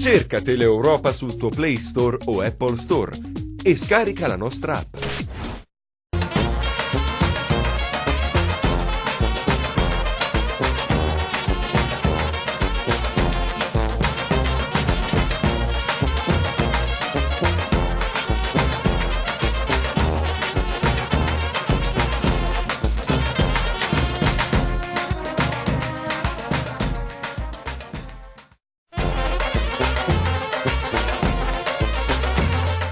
Cerca Teleeuropa sul tuo Play Store o Apple Store e scarica la nostra app.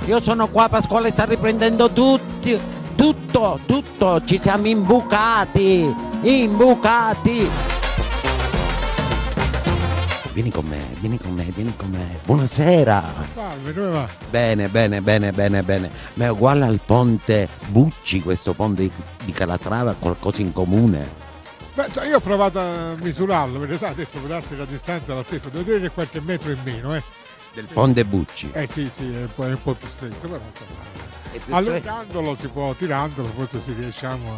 Io sono qua, Pasquale sta riprendendo tutto, ci siamo imbucati. Vieni con me. Buonasera. Salve, come va? Bene. Ma è uguale al ponte Bucci, questo ponte di Calatrava, qualcosa in comune? Beh, io ho provato a misurarlo, perché sa, ha detto per darsi la distanza la stessa, devo dire che qualche metro in meno, Del ponte Bucci. Sì, è un po' più stretto, però allungandolo si può, tirandolo, forse si riusciamo a...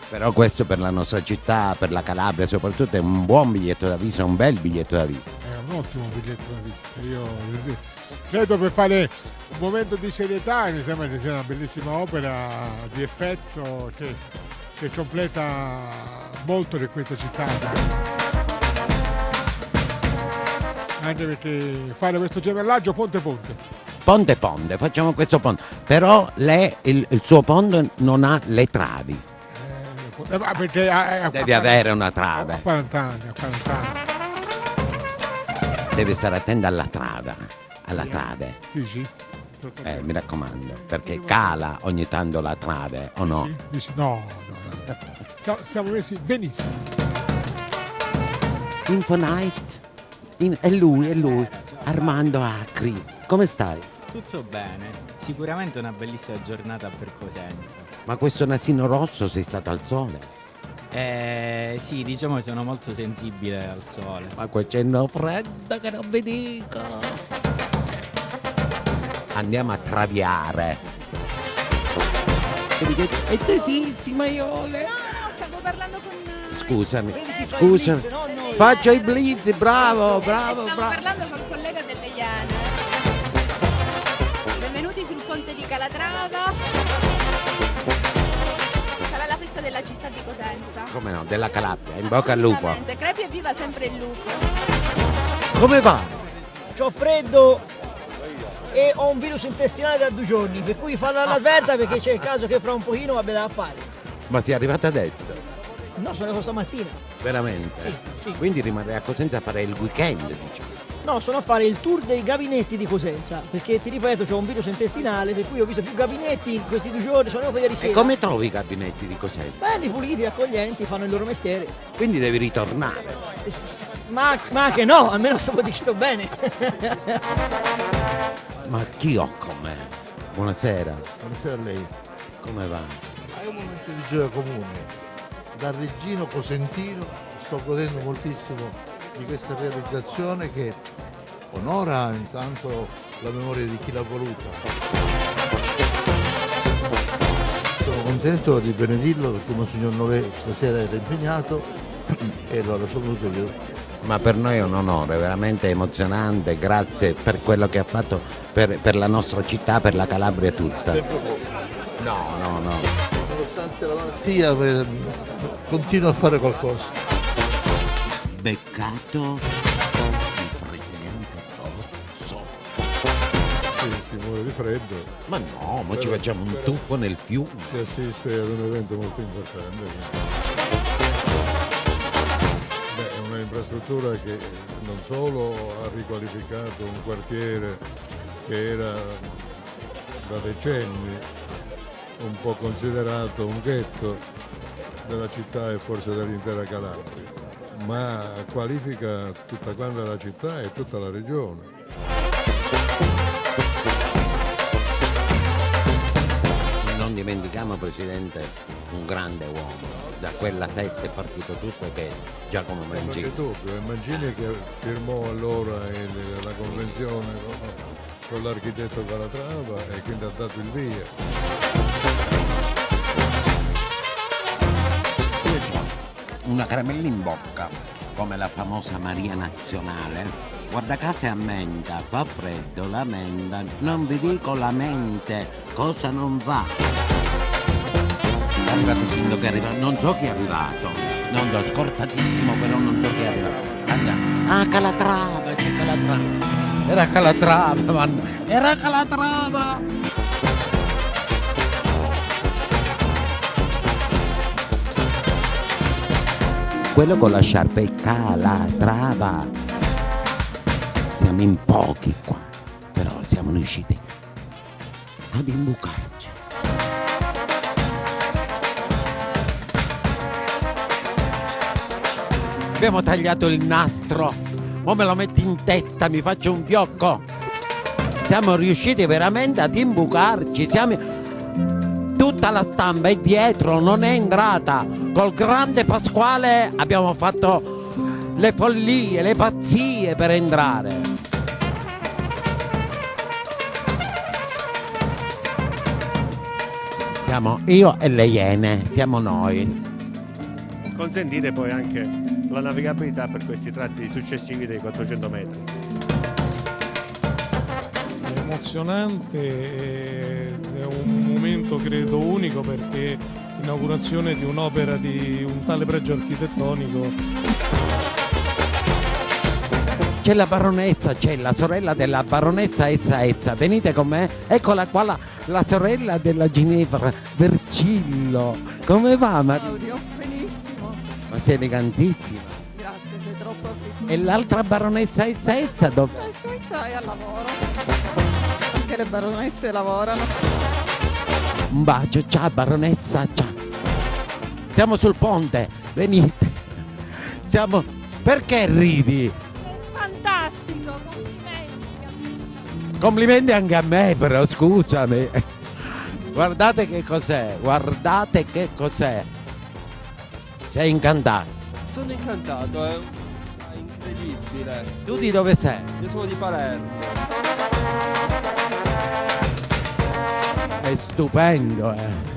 Però questo per la nostra città, per la Calabria soprattutto, è un buon biglietto da visita, un bel biglietto da visita. È un ottimo biglietto da visita. Io credo per fare un momento di serietà, mi sembra che sia una bellissima opera di effetto che completa molto di questa città. Anche perché fare questo gemellaggio ponte, facciamo questo ponte, però il suo ponte non ha le travi. Perché Devi avere una trave. A 40 anni. Devi stare attento alla trave. Sì. Mi raccomando, perché cala ogni tanto la trave, o no? No. Siamo messi benissimo. Infonight. È lui, Armando Acri. Come stai? Tutto bene, sicuramente una bellissima giornata per Cosenza. Ma questo nasino rosso sei stato al sole? Sì, diciamo che sono molto sensibile al sole. Ma qua c'è un freddo che non vi dico. Andiamo a traviare. È tesissima, Iole. No, stavo parlando con... Scusami. Faccio i blitz, bravo. Stavo parlando col collega delle Iane. Benvenuti sul ponte di Calatrava. Sarà la festa della città di Cosenza. Come no, della Calabria, in bocca al lupo. Crepi e viva sempre il lupo. Come va? C'ho freddo e ho un virus intestinale da 2 giorni, per cui fanno l'avverta perché c'è il caso che fra un pochino va bene da fare. Ma sei arrivata adesso? No, sono arrivato stamattina. Veramente? Sì. Quindi rimarrei a Cosenza a fare il weekend, diciamo. No, sono a fare il tour dei gabinetti di Cosenza, perché ti ripeto, c'ho un virus intestinale, per cui ho visto più gabinetti in questi 2 giorni, sono arrivato ieri sera. E come trovi i gabinetti di Cosenza? Belli, puliti, accoglienti, fanno il loro mestiere. Quindi devi ritornare. Ma che no, almeno sapevo di che sto bene. Ma chi ho con me? Buonasera. Buonasera a lei. Come va? È un momento di gioia comune. Da Reggino Cosentino sto godendo moltissimo di questa realizzazione che onora intanto la memoria di chi l'ha voluta. Sono contento di benedirlo perché Monsignor Nové stasera era impegnato e allora sono venuto io. Ma per noi è un onore, veramente emozionante, grazie per quello che ha fatto per la nostra città, per la Calabria tutta. No. Nonostante la malattia continua a fare qualcosa. Beccato il presidente Rozzo. Si muore di freddo. Ma no, ma ci facciamo un tuffo nel fiume. Si assiste ad un evento molto importante. È una infrastruttura che non solo ha riqualificato un quartiere che era da decenni un po' considerato un ghetto della città e forse dell'intera Calabria, ma qualifica tutta quanta la città e tutta la regione. Non dimentichiamo, Presidente, un grande uomo. Da quella testa è partito tutto, che è Giacomo Mangini. Non c'è dubbio, è Mangini che firmò allora la convenzione con l'architetto Calatrava e quindi ha dato il via. Una caramella in bocca, come la famosa Maria Nazionale, Guarda casa e ammenta, fa freddo, lamenta, non vi dico la mente, cosa non va. È arrivato il sindaco, è arrivato, non so chi è arrivato, non so, scortatissimo, però non so chi è arrivato. Andiamo. Ah, Calatrava, c'è Calatrava. Era Calatrava, man. Era Calatrava. Quello con la sciarpa è Calatrava. Siamo in pochi qua, però siamo riusciti ad imbucarci. Abbiamo tagliato il nastro, ora me lo metti in testa, mi faccio un fiocco. Siamo riusciti veramente ad imbucarci, tutta la stampa è dietro, non è entrata. Col grande Pasquale abbiamo fatto le follie, le pazzie per entrare. Siamo io e le Iene, siamo noi. Consentire poi anche la navigabilità per questi tratti successivi dei 400 metri. È emozionante, è un momento credo unico perché inaugurazione di un'opera di un tale pregio architettonico. C'è la baronessa, c'è la sorella della baronessa Ezza, venite con me, eccola qua la sorella della Ginevra, Vercillo. Come va Maria? Claudio, benissimo. Ma sei elegantissima. Grazie, sei troppo affettuoso. E l'altra baronessa Ezza dove? Ezza è al lavoro. Anche le baronesse lavorano. Un bacio, ciao baronessa, ciao. Siamo sul ponte, venite. Perché ridi? Fantastico, complimenti. Complimenti anche a me, però scusami. Guardate che cos'è, guardate che cos'è. Sei incantato. Sono incantato, è incredibile. Tu di dove sei? Io sono di Palermo. È stupendo, eh.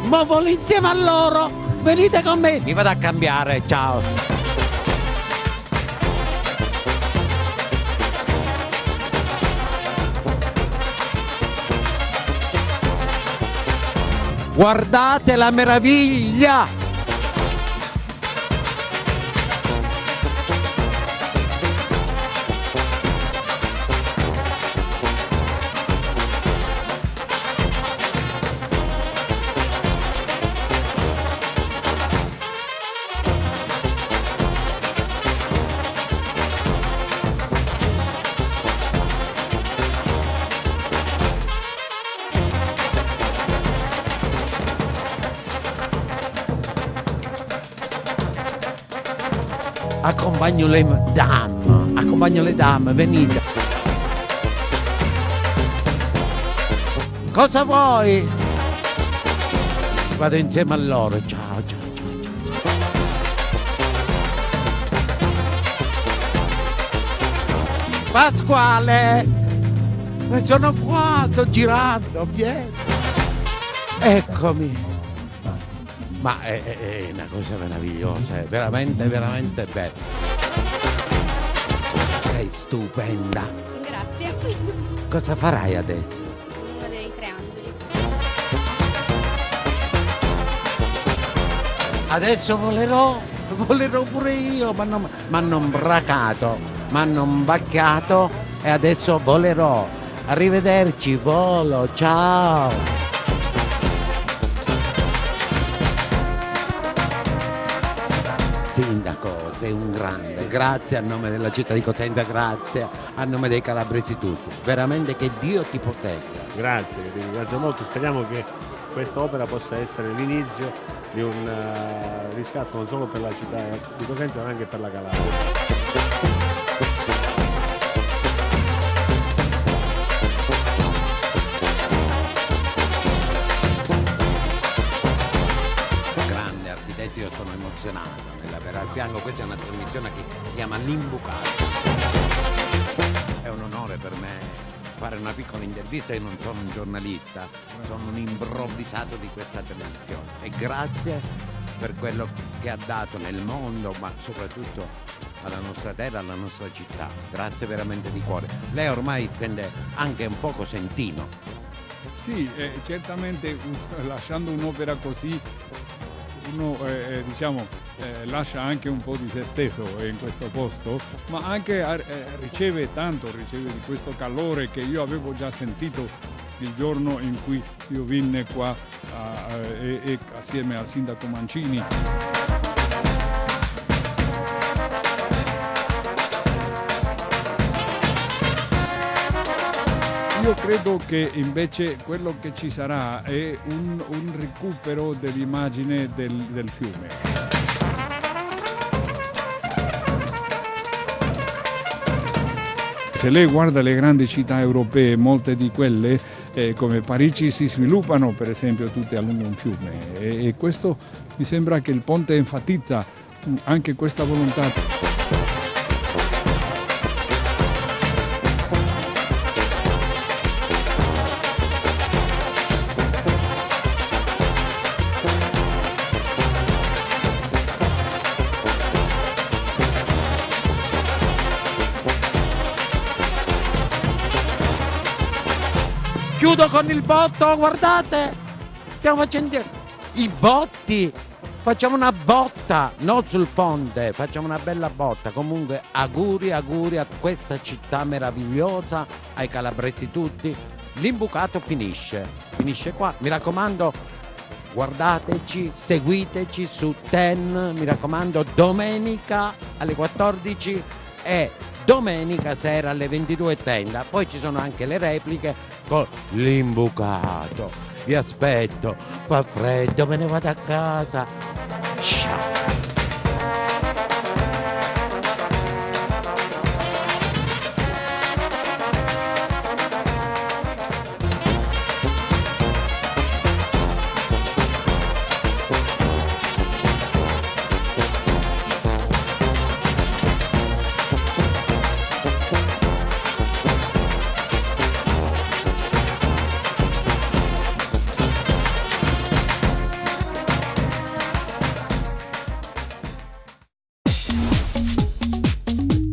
Ma volo insieme a loro, venite con me. Mi vado a cambiare, ciao. Guardate la meraviglia! Accompagno le dame, venite. Cosa vuoi? Vado insieme a loro, ciao, ciao, ciao, ciao. Pasquale, sono qua, sto girando, vieni. Eccomi. Ma è una cosa meravigliosa, è veramente, veramente bella. Sei stupenda. Grazie. Cosa farai adesso? Uno dei tre angeli. Adesso volerò pure io, mi hanno imbracato, mi hanno imbaccato e adesso volerò. Arrivederci, volo, ciao. Sindaco, sei un grande, grazie a nome della città di Cosenza, grazie a nome dei calabresi tutti, veramente che Dio ti protegga. Grazie, ti ringrazio molto, speriamo che questa opera possa essere l'inizio di un riscatto non solo per la città di Cosenza ma anche per la Calabria. Io sono emozionato. nell'avere al fianco. Questa è una trasmissione che si chiama L'Imbucato. È un onore per me fare una piccola intervista. Io non sono un giornalista, sono un improvvisato di questa televisione, e grazie per quello che ha dato nel mondo, ma soprattutto alla nostra terra, alla nostra città. Grazie veramente di cuore. Lei ormai sente anche un poco sentino. Sì, certamente lasciando un'opera così uno lascia anche un po' di se stesso in questo posto, ma anche riceve di questo calore che io avevo già sentito il giorno in cui io venne qua assieme al sindaco Mancini. Io credo che invece quello che ci sarà è un recupero dell'immagine del fiume. Se lei guarda le grandi città europee, molte di quelle come Parigi si sviluppano per esempio tutte a lungo un fiume, e questo mi sembra che il ponte enfatizza anche questa volontà. Chiudo con il botto, guardate, stiamo facendo i botti, facciamo una botta, non sul ponte, facciamo una bella botta. Comunque auguri a questa città meravigliosa, ai calabresi tutti. L'Imbucato finisce qua, mi raccomando, guardateci, seguiteci su TEN, mi raccomando, domenica alle 14 e domenica sera alle 22:30. Poi ci sono anche le repliche con L'Imbucato. Vi aspetto, fa freddo, me ne vado a casa. Ciao.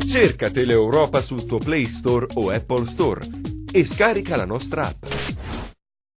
Cerca Teleeuropa sul tuo Play Store o Apple Store e scarica la nostra app.